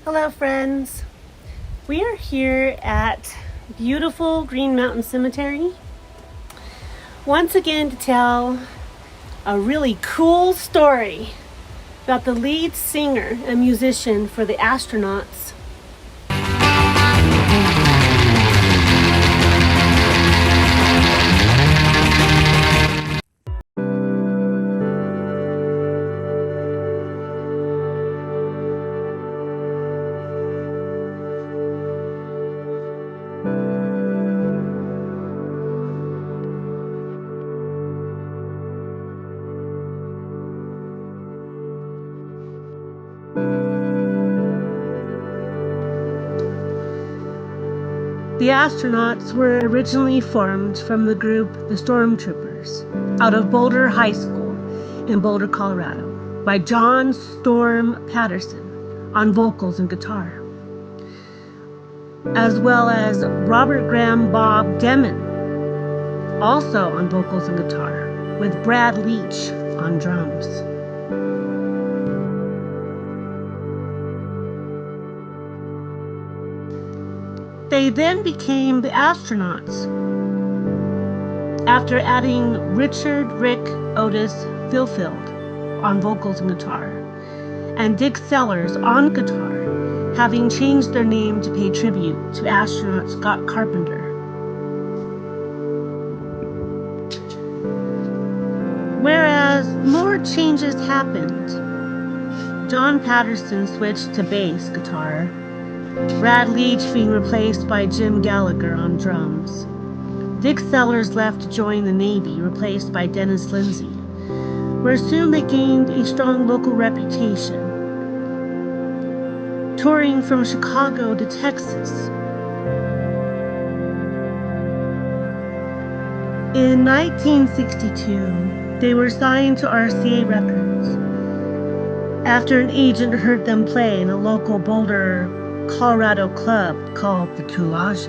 Hello friends, we are here at beautiful Green Mountain Cemetery once again to tell a really cool story about the lead singer and musician for the Astronauts. The Astronauts were originally formed from the group the Stormtroopers out of Boulder High School in Boulder, Colorado by John Storm Patterson on vocals and guitar, as well as Robert Graham Bob Demmon, also on vocals and guitar, with Brad Leach on drums. They then became the Astronauts after adding Richard Rick Otis Philfield on vocals and guitar, and Dick Sellers on guitar, having changed their name to pay tribute to astronaut Scott Carpenter. Whereas more changes happened, John Patterson switched to bass guitar, Brad Leach being replaced by Jim Gallagher on drums. Dick Sellers left to join the Navy, replaced by Dennis Lindsay, where soon they gained a strong local reputation, touring from Chicago to Texas. In 1962, they were signed to RCA Records after an agent heard them play in a local Boulder, Colorado club called the Coulage.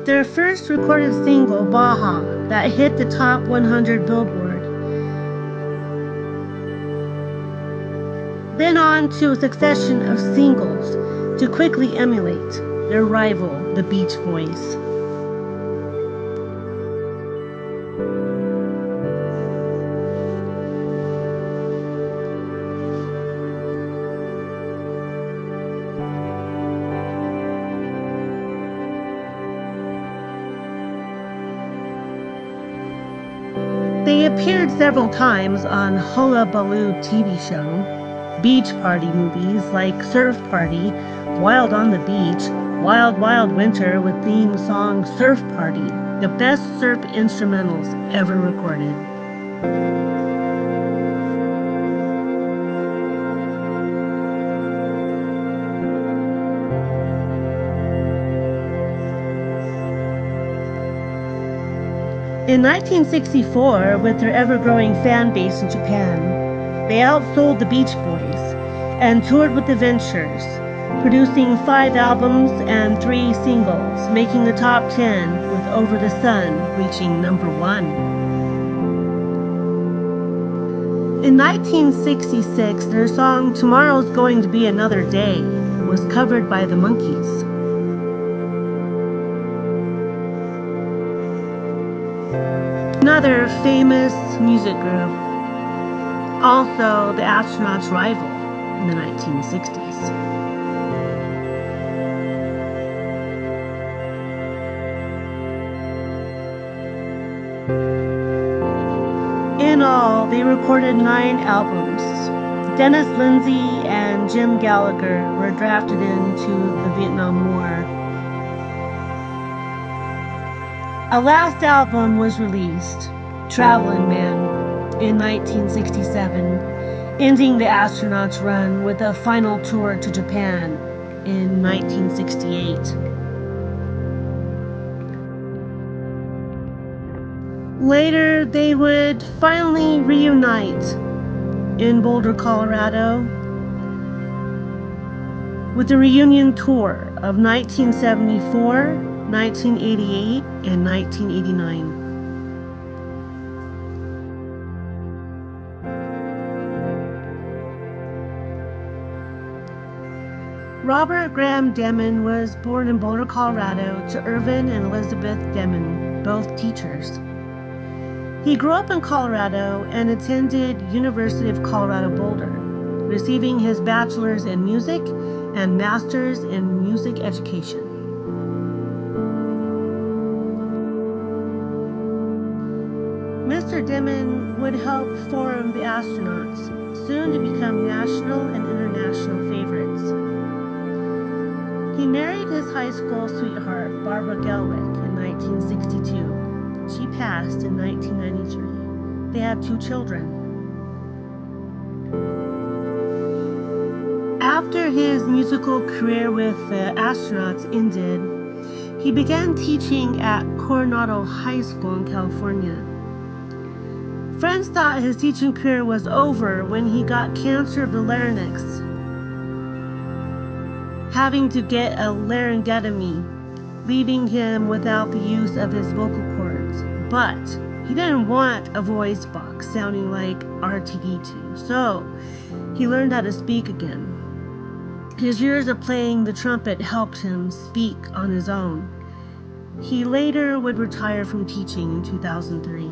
Their first recorded single, Baja, that hit the top 100 Billboard. Then on to a succession of singles to quickly emulate their rival, the Beach Boys. They appeared several times on Hullabaloo TV show, beach party movies like Surf Party, Wild on the Beach, Wild Wild Winter with theme song Surf Party, the best surf instrumentals ever recorded. In 1964, with their ever-growing fan base in Japan, they outsold the Beach Boys and toured with the Ventures, producing 5 albums and 3 singles, making the top 10 with Over the Sun reaching number 1. In 1966, their song Tomorrow's Going to Be Another Day was covered by the Monkees. Another famous music group, also the Astronauts' rival in the 1960s. In all, they recorded 9 albums. Dennis Lindsay and Jim Gallagher were drafted into the Vietnam War. A last album was released, Travelin' Man, in 1967, ending the Astronauts' run with a final tour to Japan in 1968. Later, they would finally reunite in Boulder, Colorado, with a reunion tour of 1974, 1988, and 1989. Robert Graham Demmon was born in Boulder, Colorado, to Irvin and Elizabeth Demmon, both teachers. He grew up in Colorado and attended University of Colorado Boulder, receiving his bachelor's in music and master's in music education. Mr. Demmon would help form the Astronauts, soon to become national and international favorites. He married his high school sweetheart, Barbara Gelwick, in 1962. She passed in 1993. They had 2 children. After his musical career with the Astronauts ended, he began teaching at Coronado High School in California. Friends thought his teaching career was over when he got cancer of the larynx, having to get a laryngectomy, leaving him without the use of his vocal cords. But he didn't want a voice box sounding like R2-D2, so he learned how to speak again. His years of playing the trumpet helped him speak on his own. He later would retire from teaching in 2003.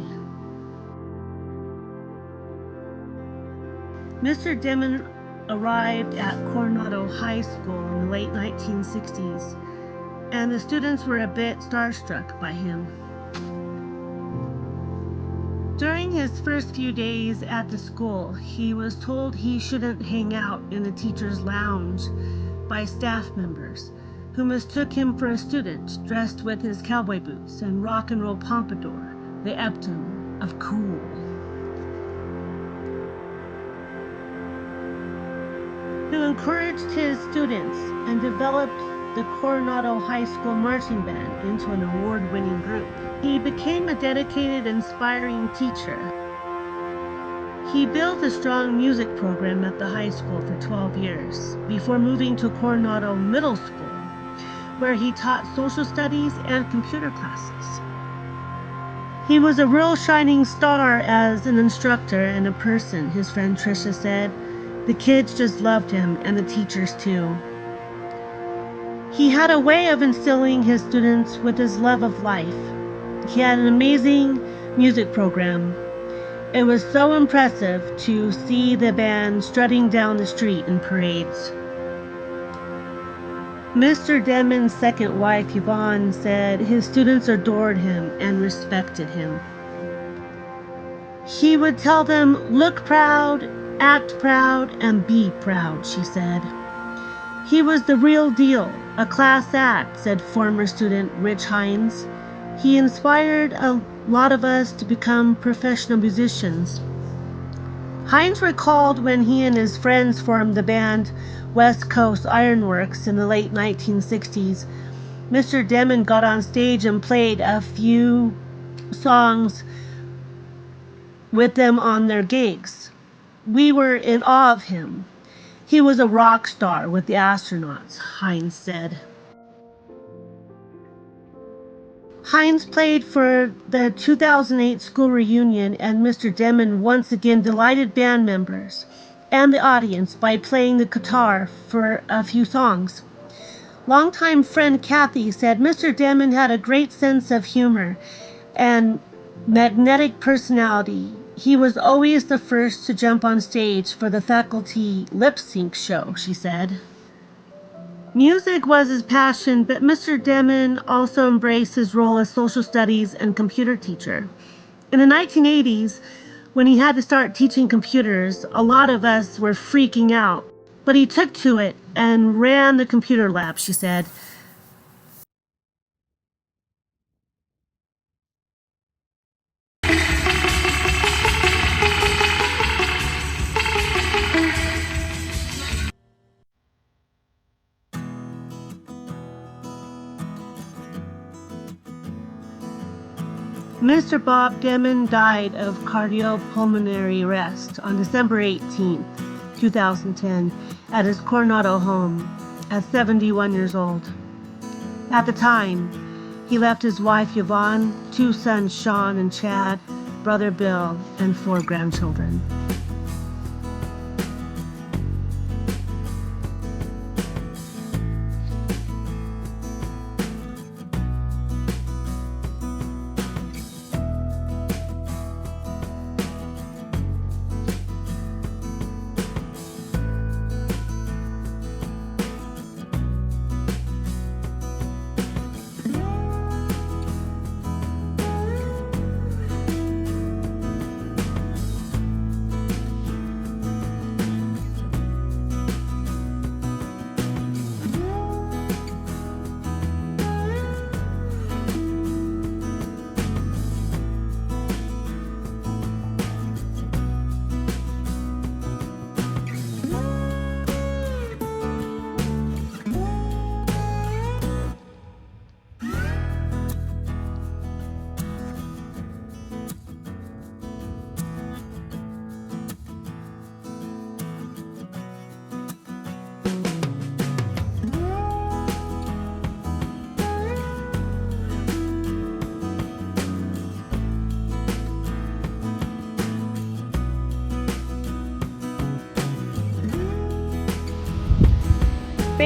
Mr. Demmon arrived at Coronado High School in the late 1960s, and the students were a bit starstruck by him. During his first few days at the school, he was told he shouldn't hang out in the teacher's lounge by staff members, who mistook him for a student dressed with his cowboy boots and rock and roll pompadour, the epitome of cool. Who encouraged his students and developed the Coronado High School Marching Band into an award-winning group. He became a dedicated, inspiring teacher. He built a strong music program at the high school for 12 years before moving to Coronado Middle School, where he taught social studies and computer classes. He was a real shining star as an instructor and a person, his friend Tricia said. The kids just loved him, and the teachers too. He had a way of instilling his students with his love of life. He had an amazing music program. It was so impressive to see the band strutting down the street in parades. Mr. Demmon's second wife, Yvonne, said his students adored him and respected him. He would tell them, "Look proud, act proud, and be proud," she said. He was the real deal, a class act, said former student Rich Hines. He inspired a lot of us to become professional musicians. Hines recalled when he and his friends formed the band West Coast Ironworks in the late 1960s. Mr. Demmon got on stage and played a few songs with them on their gigs. We were in awe of him. He was a rock star with the Astronauts, Hines said. Hines played for the 2008 school reunion, and Mr. Demmon once again delighted band members and the audience by playing the guitar for a few songs. Longtime friend Kathy said Mr. Demmon had a great sense of humor and magnetic personality. He was always the first to jump on stage for the faculty lip sync show, she said. Music was his passion, but Mr. Demmon also embraced his role as social studies and computer teacher. In the 1980s, when he had to start teaching computers, a lot of us were freaking out. But he took to it and ran the computer lab, she said. Mr. Bob Demmon died of cardiopulmonary arrest on December 18, 2010, at his Coronado home at 71 years old. At the time, he left his wife Yvonne, 2 sons Sean and Chad, brother Bill, and 4 grandchildren.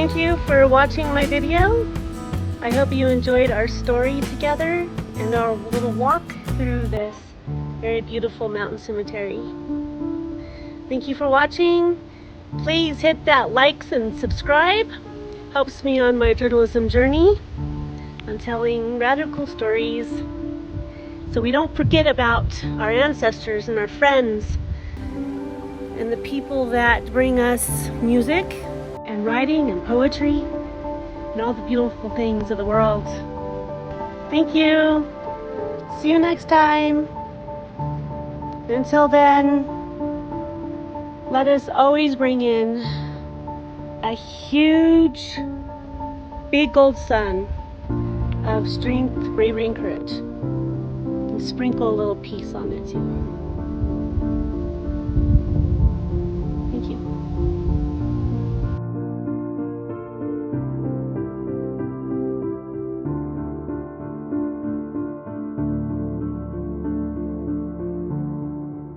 thank you for watching my video. I hope you enjoyed our story together and our little walk through this very beautiful mountain cemetery. Thank you for watching. Please hit that likes and subscribe. Helps me on my journalism journey on telling radical stories so we don't forget about our ancestors and our friends and the people that bring us music and writing and poetry and all the beautiful things of the world. Thank you. See you next time. Until then, let us always bring in a huge, big gold sun of strength, bravery, and courage. And sprinkle a little peace on it too.